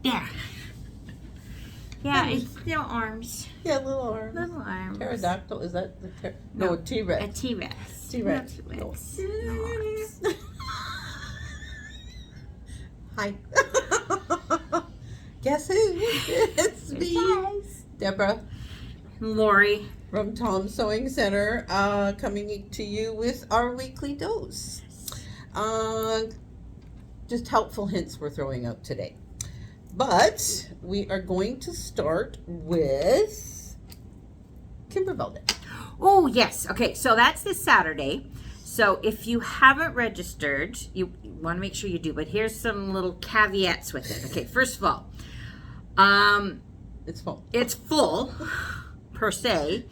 There. Yeah, it's little arms. Yeah, little arms. Little arms. Pterodactyl, is that the No, T-Rex. A T-Rex. T-Rex. No. Hi. Guess who? It's me. Surprise. Deborah. Lori. From Tom's Sewing Center, coming to you with our weekly dose. Just helpful hints we're throwing out today. But we are going to start with Kimberbell Day. Oh, yes. Okay, so that's this Saturday. So if you haven't registered, you want to make sure you do. But here's some little caveats with it. Okay, first of all, It's full. It's full, per se.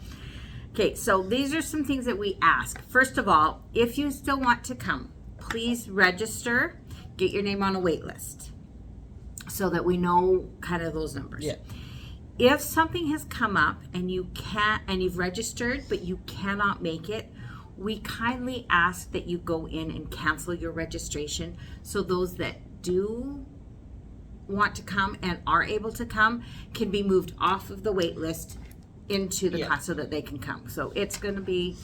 Okay, so these are some things that we ask. First of all, if you still want to come, please register, get your name on a wait list so that we know kind of those numbers. Yeah. If something has come up and you can't, and you've registered but you cannot make it, we kindly ask that you go in and cancel your registration so those that do want to come and are able to come can be moved off of the wait list into the class so that they can come. So it's going to be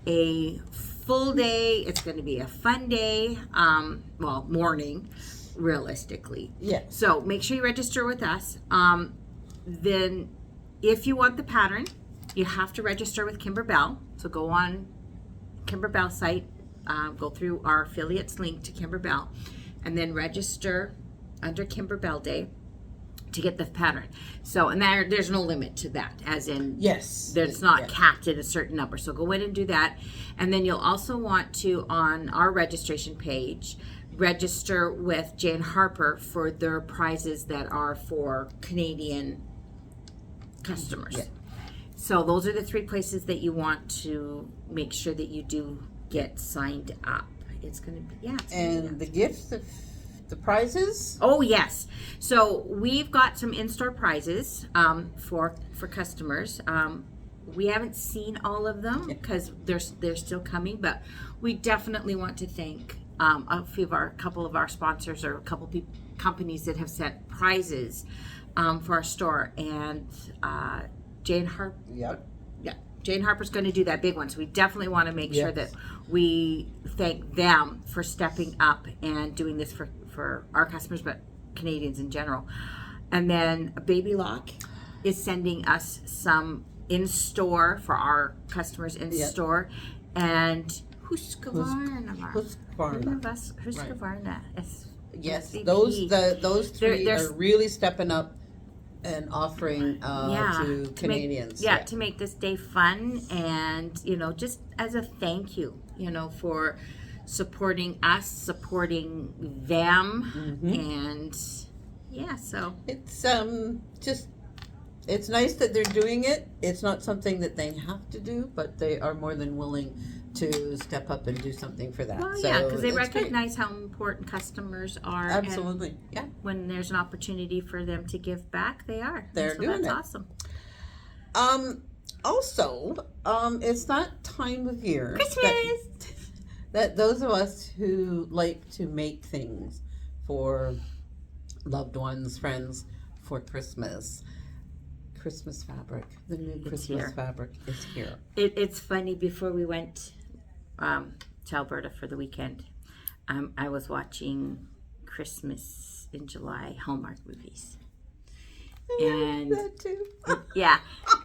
a full day. It's going to be a fun day. Well, morning, realistically. Yeah. So make sure you register with us. Then if you want the pattern, you have to register with Kimberbell. So go on Kimberbell site, go through our affiliates link to Kimberbell, and then register under Kimberbell Day to get the pattern. So, and there's no limit to that, as in, Yes. there's not capped at a certain number. So go in and do that. And then you'll also want to, on our registration page, register with Jane Harper for their prizes that are for Canadian customers. Yeah. So those are the three places that you want to make sure that you do get signed up. It's going to be, And the gifts, the prizes? Oh, yes. So we've got some in-store prizes for customers. We haven't seen all of them because they're still coming, but we definitely want to thank a couple of our sponsors or a couple of companies that have sent prizes for our store. And Jane Harper. Yep. Yeah, Jane Harper's going to do that big one. So we definitely want to make sure that we thank them for stepping up and doing this for our customers, but Canadians in general. And then Baby Lock is sending us some in-store for our customers in-store. And Husqvarna. Husqvarna. Yes, those three are really stepping up and offering to Canadians. To make this day fun and, just as a thank you, for supporting us, supporting them, and so it's nice that they're doing it. It's not something that they have to do, but they are more than willing to step up and do something for that. Well, yeah, because they recognize how important customers are. Absolutely, and when there's an opportunity for them to give back, they are. They're doing that's it. Awesome. Also, it's that time of year. Christmas! That those of us who like to make things for loved ones, friends, for Christmas fabric, the new Christmas fabric is here. It's funny, before we went to Alberta for the weekend, I was watching Christmas in July Hallmark movies. And that too.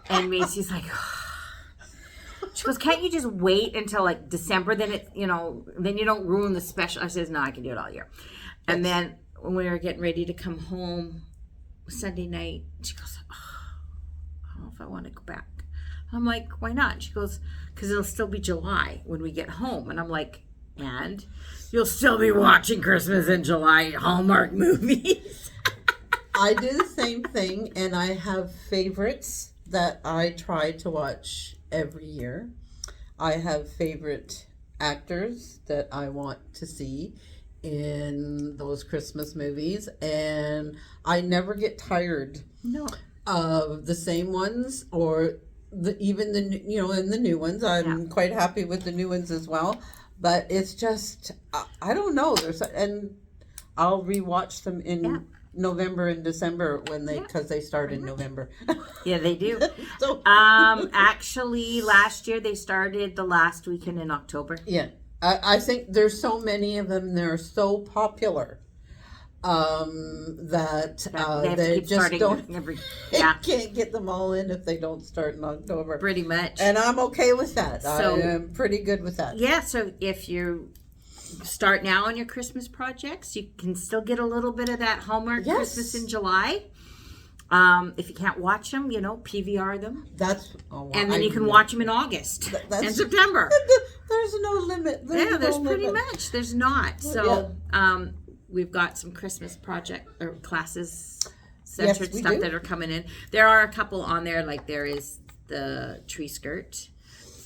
And Macy's like, she goes, can't you just wait until like December? Then then you don't ruin the special. I says, no, I can do it all year. And then when we were getting ready to come home Sunday night, she goes, I don't know if I want to go back. I'm like, why not? She goes, because it'll still be July when we get home. And I'm like, and you'll still be watching Christmas in July Hallmark movies. I do the same thing, and I have favorites that I try to watch every year. I have favorite actors that I want to see in those Christmas movies, and I never get tired of the same ones or even the new ones. I'm quite happy with the new ones as well, but it's just I don't know. And I'll rewatch them in November and December when Yeah, because they start in November. Yeah, they do. So Actually, last year they started the last weekend in October. yeah, I think there's so many of them. They're so popular that They have to they keep just starting don't. every. They Yeah, can't get them all in if they don't start in October. pretty much. And I'm okay with that. So- I am pretty good with that. Yeah, so if you start now on your Christmas projects, you can still get a little bit of that Hallmark Yes. Christmas in July. If you can't watch them, PVR them, That's and then you can watch them in August and September. There's no limit. There's no pretty limit. much. There's not. So we've got some Christmas project or classes centered we stuff do. that are coming in. There are a couple on there, like there is the tree skirt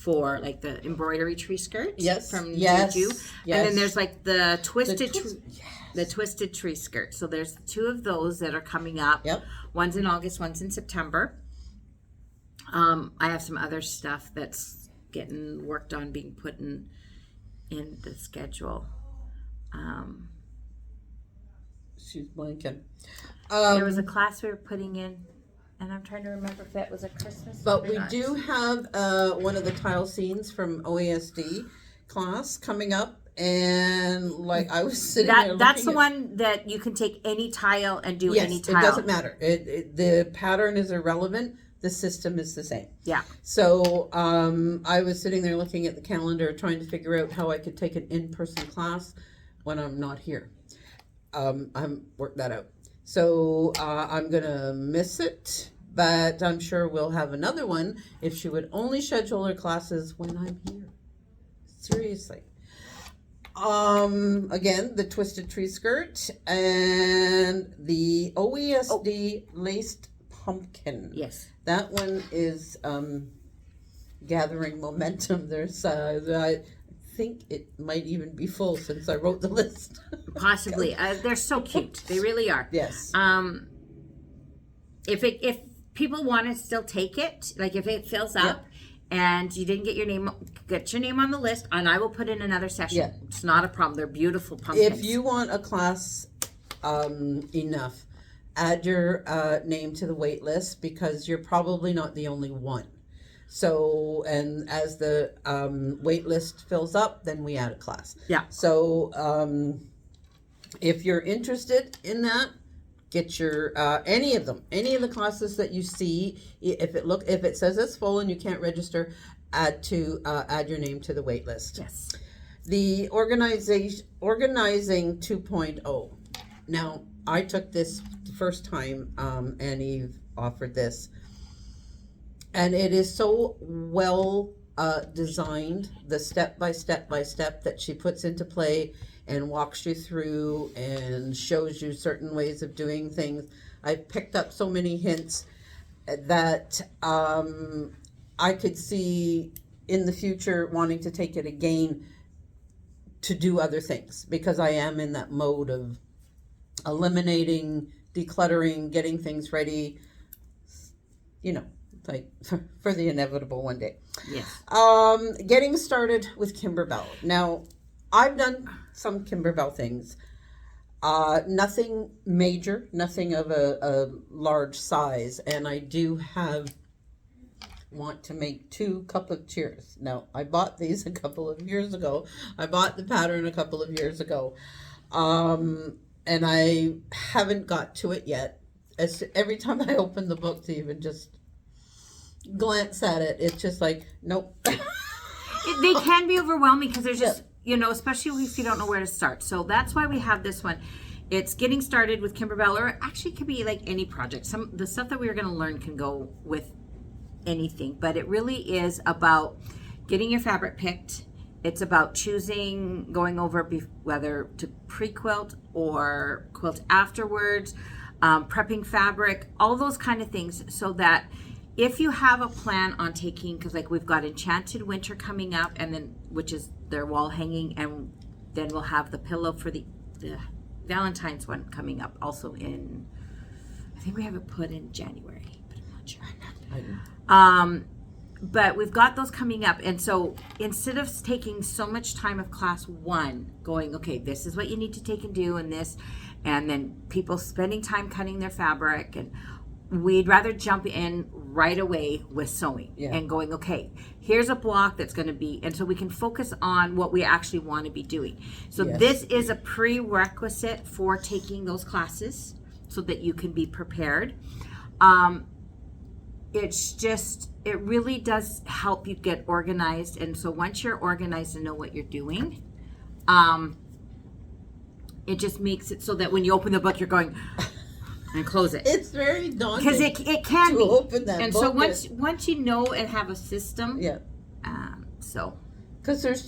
for like the embroidery tree skirt from Juju. And then there's like the twisted the twisted tree skirt. So there's two of those that are coming up. Yep. One's in August, one's in September. I have some other stuff that's getting worked on being put in the schedule. She's blanking. There was a class we were putting in, and I'm trying to remember if that was a Christmas. But or we not. do have one of the tile scenes from OASD class coming up, and like I was sitting there. That's the looking at- one that you can take any tile and do Yes, any it tile. doesn't matter. The pattern is irrelevant. The system is the same. Yeah. So I was sitting there looking at the calendar, trying to figure out how I could take an in-person class when I'm not here. I haven't worked that out. So I'm gonna miss it, but I'm sure we'll have another one if she would only schedule her classes when I'm here. Seriously. Again, the twisted tree skirt and the OESD laced pumpkin. Yes. That one is gathering momentum. There's I think it might even be full since I wrote the list. Possibly. They're so cute. They really are. Yes. If people want to still take it, like if it fills up and you didn't get your name on the list, and I will put in another session. Yeah. It's not a problem. They're beautiful pumpkins. If you want a class enough, add your name to the wait list because you're probably not the only one. So, and as the wait list fills up, then we add a class. Yeah. So, if you're interested in that, get your any of the classes that you see. If it says it's full and you can't register, add your name to the wait list. Yes. The organizing 2.0. Now, I took this the first time, and Eve offered this. And it is so well designed, the step by step that she puts into play and walks you through and shows you certain ways of doing things. I picked up so many hints that I could see in the future wanting to take it again to do other things because I am in that mode of eliminating, decluttering, getting things ready, like for the inevitable one day. Yes. Getting started with Kimberbell. Now, I've done some Kimberbell things. Nothing major, nothing of a large size, and I do want to make 2 couplet chairs. Now, I bought these a couple of years ago. I bought the pattern a couple of years ago, and I haven't got to it yet. Every time I open the book to even just glance at it, it's just like, nope. They can be overwhelming because there's just, especially if you don't know where to start. So that's why we have this one. It's getting started with Kimberbell, or actually it could be like any project. The stuff that we are going to learn can go with anything, but it really is about getting your fabric picked. It's about choosing, going over whether to pre-quilt or quilt afterwards, prepping fabric, all those kind of things, so that if you have a plan on taking, because like we've got Enchanted Winter coming up, and then which is their wall hanging, and then we'll have the pillow for the Valentine's one coming up also in, I think we have it put in January, but I'm not sure. But we've got those coming up, and so instead of taking so much time of class 1 going, okay, this is what you need to take and do, and this, and then people spending time cutting their fabric, and we'd rather jump in right away with sewing and going, okay, here's a block that's going to be, and so we can focus on what we actually want to be doing. So this is a prerequisite for taking those classes so that you can be prepared. It's just, it really does help you get organized. And so once you're organized and know what you're doing, it just makes it so that when you open the book, you're going and close it. It's very daunting. Because it can be. Open that and book. So once you know and have a system, so. Because there's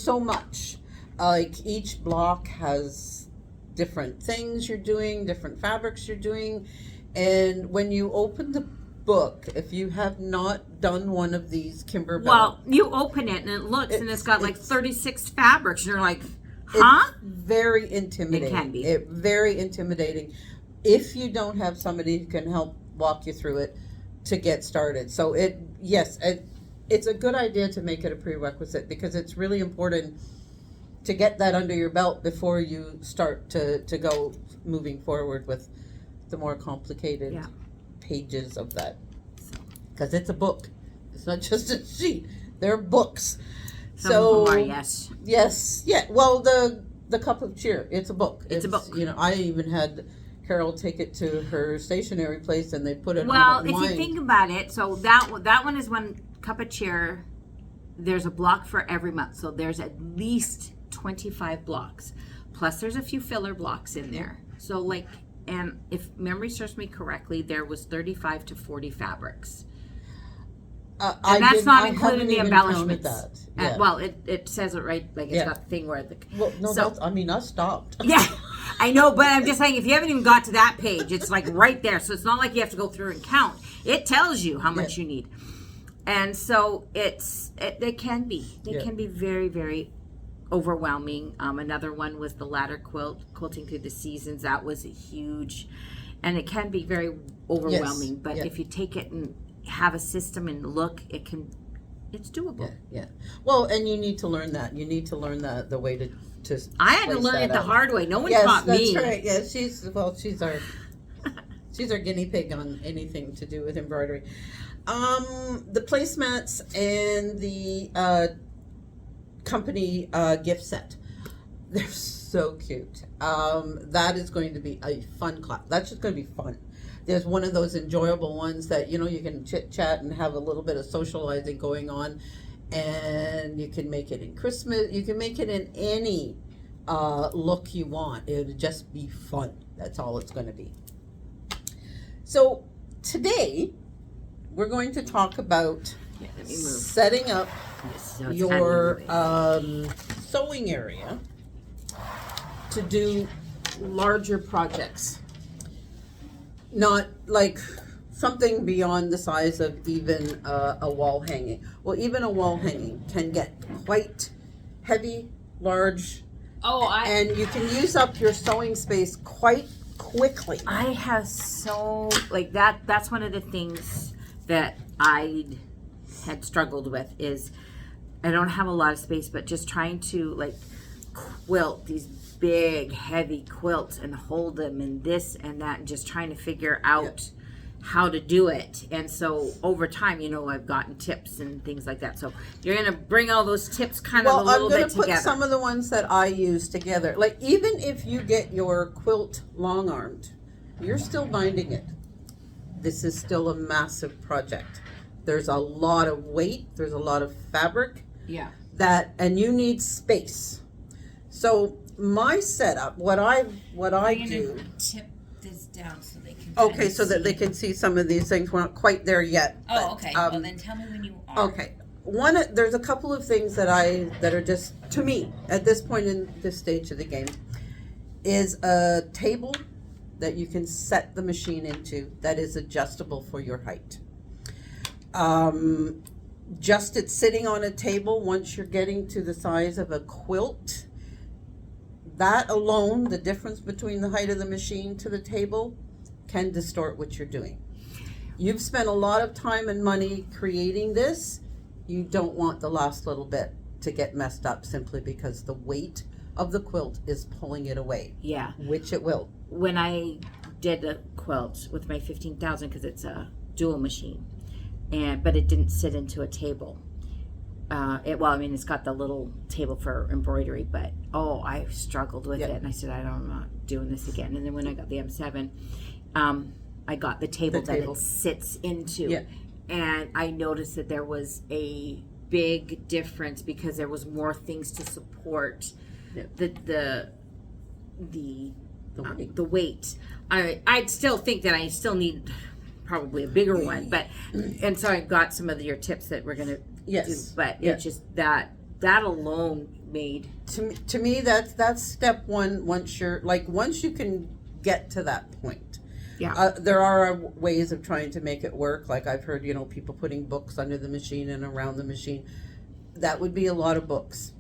so much. Like each block has different things you're doing, different fabrics you're doing. And when you open the book, if you have not done one of these Kimberbell, well, you open it and it looks and it's got like 36 fabrics and you're like, huh? It's very intimidating. It can be. Very intimidating if you don't have somebody who can help walk you through it to get started. So it's a good idea to make it a prerequisite, because it's really important to get that under your belt before you start to go moving forward with the more complicated pages of that. Because it's a book. It's not just a sheet. They're books. Some of them are, yes. Yes. Yeah. Well, the Cup of Cheer, it's a book. It's a book. You know, I even had Carol take it to her stationery place and they put it well, on if you think about it, so that one is one Cup of Cheer. There's a block for every month. So there's at least 25 blocks. Plus there's a few filler blocks in there. So like, and if memory serves me correctly, there was 35 to 40 fabrics. And that's not including the embellishments. Well, it says it right, like it's got the thing where the. Well, no, so, I stopped. Yeah, I know, but I'm just saying, if you haven't even got to that page, it's like right there. So it's not like you have to go through and count. It tells you how much you need, and so it can be very, very overwhelming. Another one was the ladder quilting through the seasons. That was a huge, and it can be very overwhelming. But if you take it and have a system and look, it's doable. Yeah. Well, and you need to learn that. You need to learn the way to I had to learn it the hard way. No one taught me. That's right. Yeah, she's our guinea pig on anything to do with embroidery. The placemats and the company gift set. They're so cute. That is going to be a fun class. That's just going to be fun. There's one of those enjoyable ones that, you know, you can chit chat and have a little bit of socializing going on, and you can make it in Christmas. You can make it in any look you want. It'll just be fun. That's all it's going to be. So today we're going to talk about setting up your sewing area to do larger projects. Not like something beyond the size of even a wall hanging. Well, even a wall hanging can get quite heavy, large, and you can use up your sewing space quite quickly. I have that's one of the things that I had struggled with, is I don't have a lot of space, but just trying to like quilt these big heavy quilts and hold them and this and that, and just trying to figure out how to do it. And so over time, you know, I've gotten tips and things like that. So you're going to bring all those tips kind of a little bit together. I'm going to put some of the ones that I use together. Like, even if you get your quilt long-armed, you're still binding it. This is still a massive project. There's a lot of weight. There's a lot of fabric. Yeah. And you need space. So my setup, what I do. Tip this down so they can. Okay, so that they can see some of these things. We're not quite there yet. Oh, okay. Well, then tell me when you are. Okay. There's a couple of things that are just, to me, at this point in this stage of the game, is a table that you can set the machine into that is adjustable for your height. Just it's sitting on a table, once you're getting to the size of a quilt, that alone, the difference between the height of the machine to the table, can distort what you're doing. You've spent a lot of time and money creating this. You don't want the last little bit to get messed up simply because the weight of the quilt is pulling it away, Yeah. which it will. When I did a quilt with my 15,000, because it's a dual machine, but it didn't sit into a table. It's got the little table for embroidery, but I struggled with it, and I said, I'm not doing this again. And then when I got the M7, I got the table that it sits into, and I noticed that there was a big difference because there was more things to support the weight. I'd still think that I still need probably a bigger one, and so I got some of your tips that we're gonna do, but it's just that alone made to me that's step one. Once you can get to that point, there are ways of trying to make it work. Like I've heard, people putting books under the machine and around the machine. That would be a lot of books,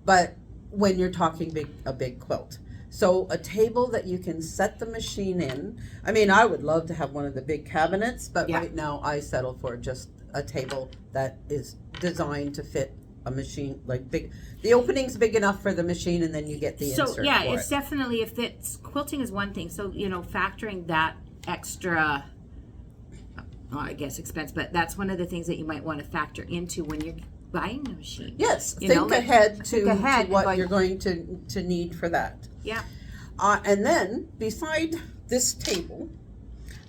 but when you're talking a big quilt. So a table that you can set the machine in. I mean, I would love to have one of the big cabinets, but right now I settle for just a table that is designed to fit a machine, like big. The opening's big enough for the machine, and then you get the insert. So it's definitely, if it's quilting is one thing. So factoring that extra, I guess expense, but that's one of the things that you might want to factor into when you're buying a machine. Yes, think ahead to what you're going to need for that. Yeah. And then beside this table,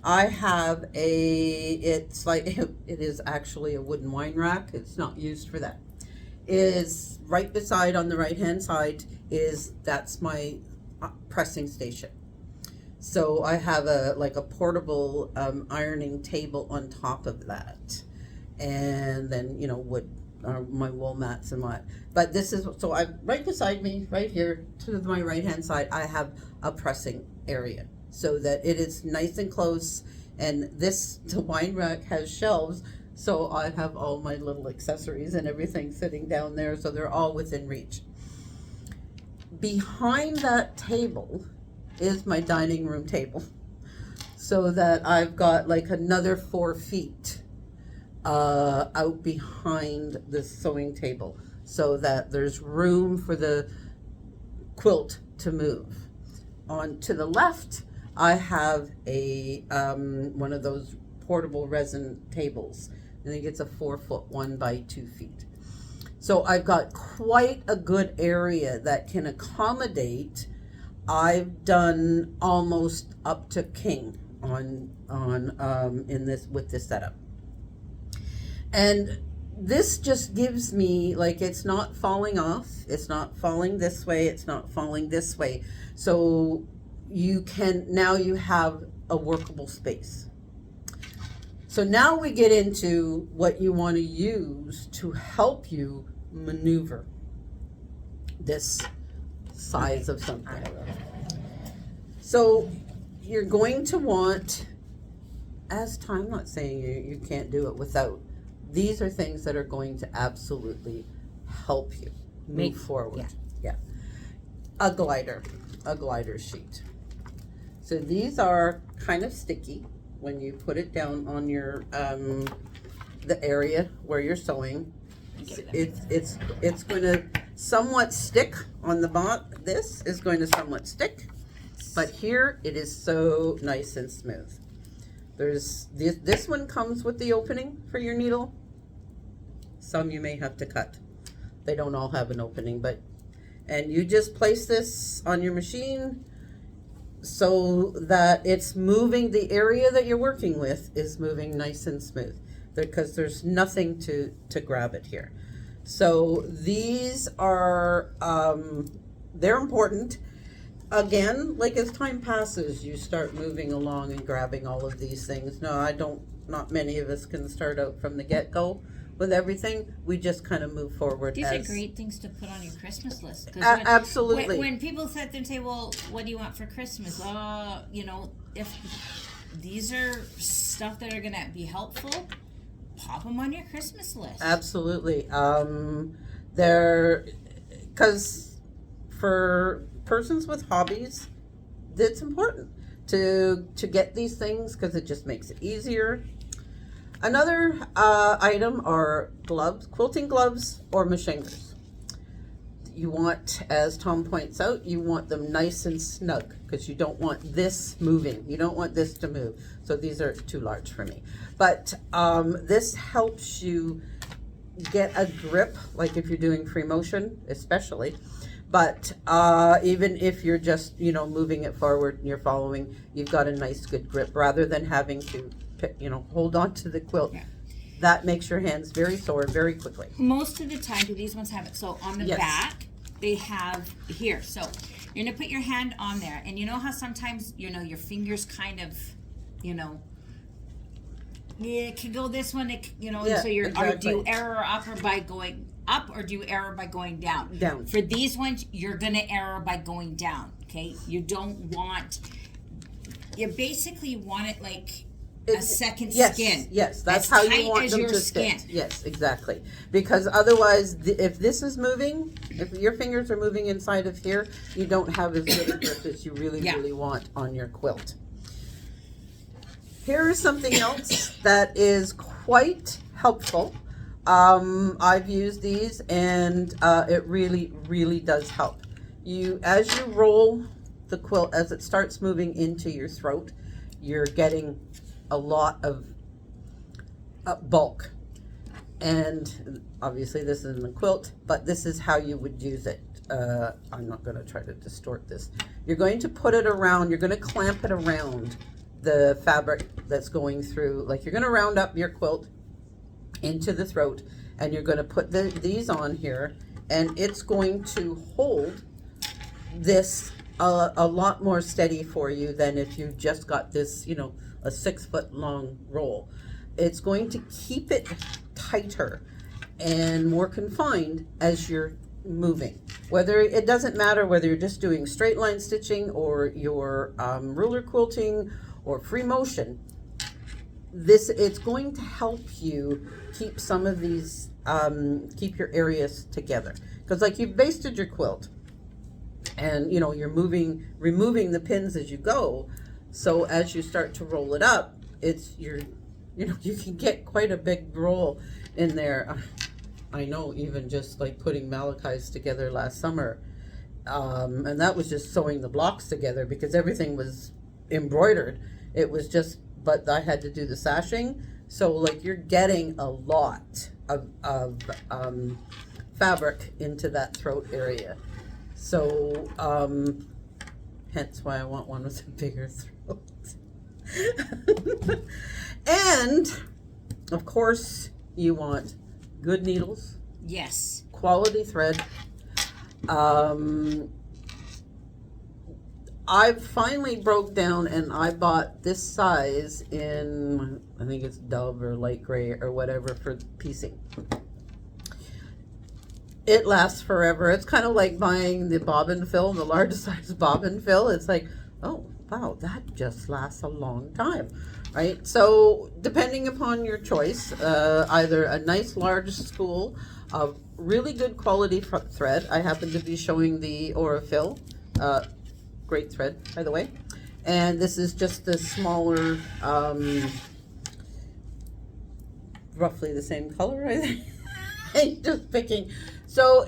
I have it is actually a wooden wine rack. It's not used for that. Is right beside on the right hand side that's my pressing station. So I have a portable ironing table on top of that, and then wood. My wool mats and what, but this is so I right beside me, right here to my right hand side, I have a pressing area so that it is nice and close. And the wine rack has shelves, so I have all my little accessories and everything sitting down there, so they're all within reach. Behind that table is my dining room table, so that I've got another 4 feet out behind the sewing table, so that there's room for the quilt to move. On to the left, I have a one of those portable resin tables. I think it's a 4-foot one by 2 feet. So I've got quite a good area that can accommodate. I've done almost up to king in this with this setup. And this just gives me, it's not falling off, it's not falling this way, it's not falling this way. So you have a workable space. So now we get into what you want to use to help you maneuver this size of something. So you're going to want, I'm not saying you can't do it without. These are things that are going to absolutely help you move forward. Yeah. A glider sheet. So these are kind of sticky when you put it down on your the area where you're sewing. It's going to somewhat stick on the bottom. This is going to somewhat stick, but here it is so nice and smooth. There's this one comes with the opening for your needle. Some you may have to cut. They don't all have an opening, and you just place this on your machine so that it's moving, the area that you're working with is moving nice and smooth, because there's nothing to grab it here. So these are, they're important. Again, as time passes, you start moving along and grabbing all of these things. Not many of us can start out from the get-go with everything. We just kind of move forward. These are great things to put on your Christmas list. Absolutely. When people sit there and say, well, what do you want for Christmas? If these are stuff that are going to be helpful, pop them on your Christmas list. Absolutely. Because for persons with hobbies, it's important to get these things, because it just makes it easier. Another item are gloves, quilting gloves or machingers. you want, as Tom points out, you want them nice and snug because you don't want this moving. You don't want this to move. So these are too large for me. But this helps you get a grip, like if you're doing free motion, especially. But even if you're just, moving it forward and you're following, you've got a nice, good grip rather than having to, hold on to the quilt. Yeah. That makes your hands very sore very quickly. Most of the time, do these ones have it? So on the Yes. back, they have here. So you're gonna put your hand on there, and you know how sometimes your fingers kind of, it can go this one. Yeah, and so you're or do you exactly. error up or by going up, or do you error by going down? Down. For these ones, you're gonna error by going down. Okay, you don't want. You basically want it like a second Yes, skin. yes, that's As how tight you want as them your to skin. sit. Yes, exactly. Because otherwise, if this is moving, if your fingers are moving inside of here, you don't have as good a grip as you really, Yeah. really want on your quilt. Here is something else that is quite helpful. I've used these and it really, really does help. As you roll the quilt, as it starts moving into your throat, you're getting a lot of bulk. And obviously this isn't a quilt, but this is how you would use it. I'm not going to try to distort this. You're going to put it around, you're going to clamp it around the fabric that's going through, like you're going to round up your quilt into the throat, and you're going to put these on here, and it's going to hold this a lot more steady for you than if you just got this, a 6 foot long roll. It's going to keep it tighter and more confined as you're moving. It doesn't matter whether you're just doing straight line stitching or you're ruler quilting or free motion. It's going to help you keep some of these, keep your areas together. Because like you've basted your quilt, and you're removing the pins as you go. So as you start to roll it up, you can get quite a big roll in there. I know, even just like putting Malachi's together last summer, and that was just sewing the blocks together because everything was embroidered. It was just, but I had to do the sashing. So like you're getting a lot of fabric into that throat area. So hence why I want one with a bigger throat. And of course you want good needles, Yes. quality thread. I finally broke down and I bought this size in, I think it's Dove or light gray or whatever for piecing. It lasts forever. It's kind of like buying the bobbin fill, the large size bobbin fill. It's like, oh, wow, that just lasts a long time, right? So depending upon your choice, either a nice large spool of really good quality thread. I happen to be showing the Aurifil, great thread, by the way. And this is just the smaller, roughly the same color, I think. Just picking. So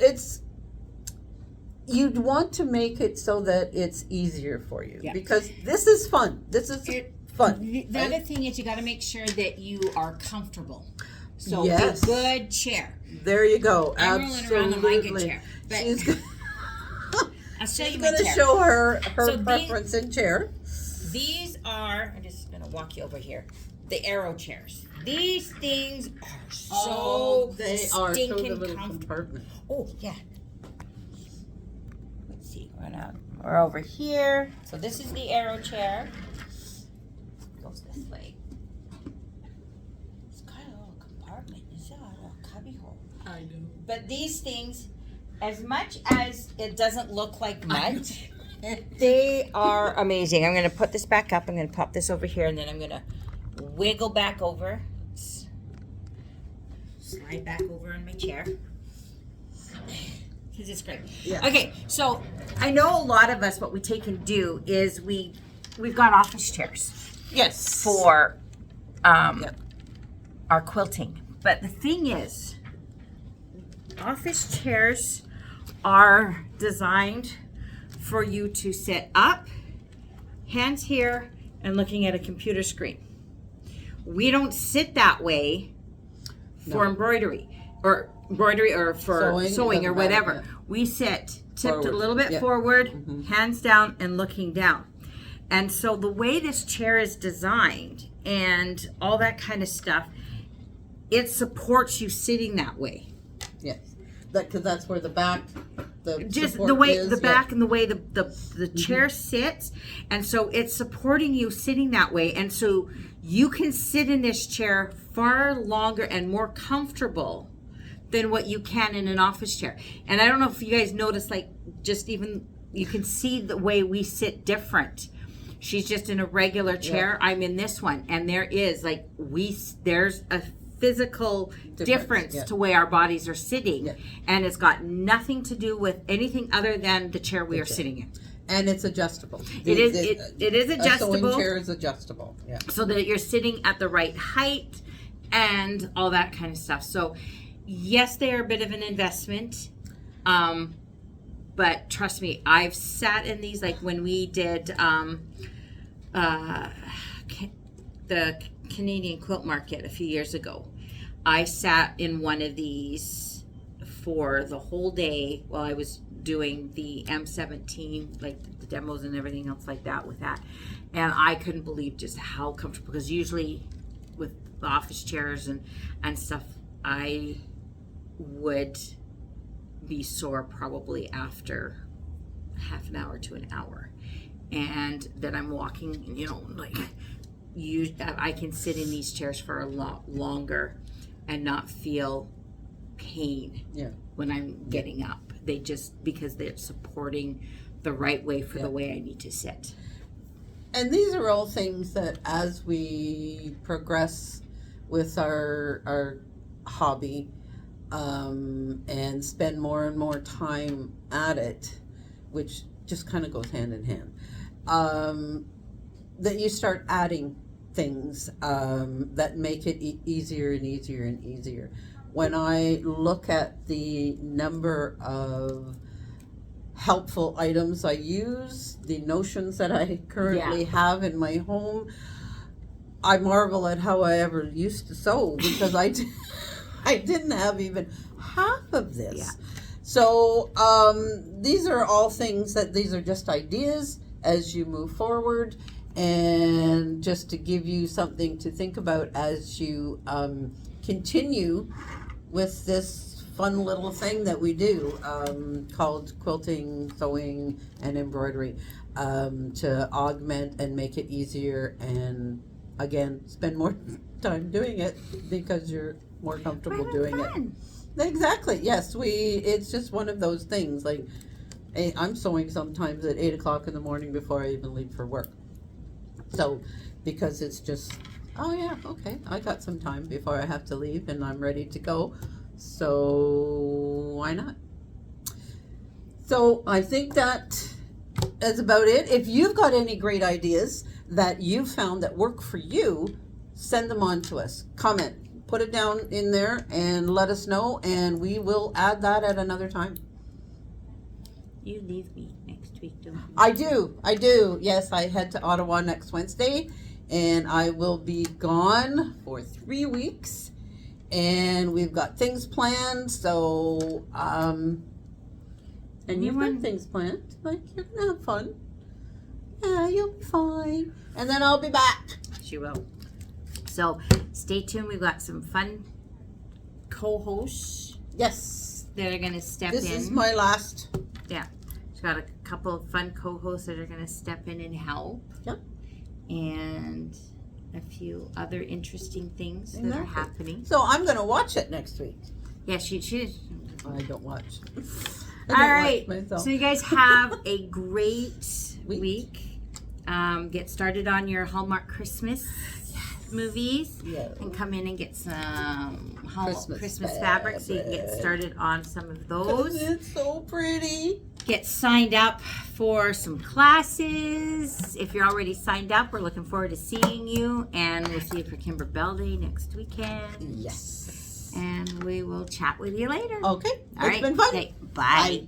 you'd want to make it so that it's easier for you. Yeah. Because this is fun. This is fun. The right? other thing is you got to make sure that you are comfortable. So Yes. a good chair. There you go. I'm rolling around on my good Absolutely. chair. But She's I'll show you she's my going to chair. show her So preference in chair. These are, I'm just going to walk you over here, the arrow chairs. These things are so stinking comfortable. compartment. Oh, yeah. Let's see. We're over here. So this is the arrow chair. Goes this way. It's got a little compartment. It's got a little cubby hole. I do. But these things, as much as it doesn't look like much, they are amazing. I'm going to put this back up. I'm going to pop this over here, and then I'm going to wiggle back over. Slide back over on my chair. Because it's great. Yeah. Okay, so I know a lot of us, what we take and do is we've got office chairs Yes. for Yep. our quilting. But the thing is, office chairs are designed for you to sit up, hands here, and looking at a computer screen. We don't sit that way for No. embroidery or for sewing or doesn't whatever. matter, We sit tipped Forward. a little bit Yeah. forward, Mhm. hands down and looking down. And so the way this chair is designed and all that kind of stuff, it supports you sitting that way. Yes, because that's where the back, the Just support the way is, the yeah. back and the way the chair sits, and so it's supporting you sitting that way, and so you can sit in this chair far longer and more comfortable than what you can in an office chair. And I don't know if you guys notice, like, just even you can see the way we sit different. She's just in a regular chair. I'm in this one, and there is like there's a physical difference yeah. to where our bodies are sitting, Yeah. and it's got nothing to do with anything other than the chair we are sitting in. And it's adjustable. It is A adjustable, sewing chair is adjustable. Yeah. so that you're sitting at the right height and all that kind of stuff. So yes, they are a bit of an investment, but trust me, I've sat in these, like when we did the Canadian quilt market a few years ago. I sat in one of these for the whole day while I was doing the M17, like the demos and everything else like that with that. And I couldn't believe just how comfortable, because usually with the office chairs and stuff, I would be sore probably after half an hour to an hour. And then I'm walking, like I can sit in these chairs for a lot longer and not feel pain when I'm getting up. They just, because they're supporting the right way for the way I need to sit. And these are all things that as we progress with our hobby and spend more and more time at it, which just kind of goes hand in hand, that you start adding things that make it easier and easier and easier. When I look at the number of helpful items I use, the notions that I currently have in my home, I marvel at how I ever used to sew, because I didn't have even half of this. Yeah. So these are all things these are just ideas as you move forward, and just to give you something to think about as you continue with this fun little thing that we do called quilting, sewing, and embroidery, to augment and make it easier, and again, spend more time doing it because you're more comfortable doing it. Exactly. Yes, it's just one of those things. Like, I'm sewing sometimes at 8 o'clock in the morning before I even leave for work. So, because it's just, oh yeah, okay, I got some time before I have to leave and I'm ready to go. So, why not? So, I think that is about it. If you've got any great ideas that you found that work for you, send them on to us. Comment, put it down in there and let us know, and we will add that at another time. You leave me next week, don't you? I do. Yes, I head to Ottawa next Wednesday, and I will be gone for 3 weeks, and we've got things planned, so, and you've got things planned, like, you're gonna have fun. Yeah, you'll be fine. And then I'll be back. She will. So stay tuned. We've got some fun co-hosts Yes. that are going to step in. This is my last. Yeah. She's got a couple of fun co-hosts that are going to step in and help. Yep. And a few other interesting things that are happening. So I'm going to watch it next week. Yeah, she I don't watch. All right. So you guys have a great week. Get started on your Hallmark Christmas movies, and come in and get some Christmas fabric so you can get started on some of those. It's so pretty. Get signed up for some classes. If you're already signed up, we're looking forward to seeing you, and we'll see you for Kimber Bell Day next weekend. Yes. And we will chat with you later. Okay. All right. It's been fun. Okay. Bye.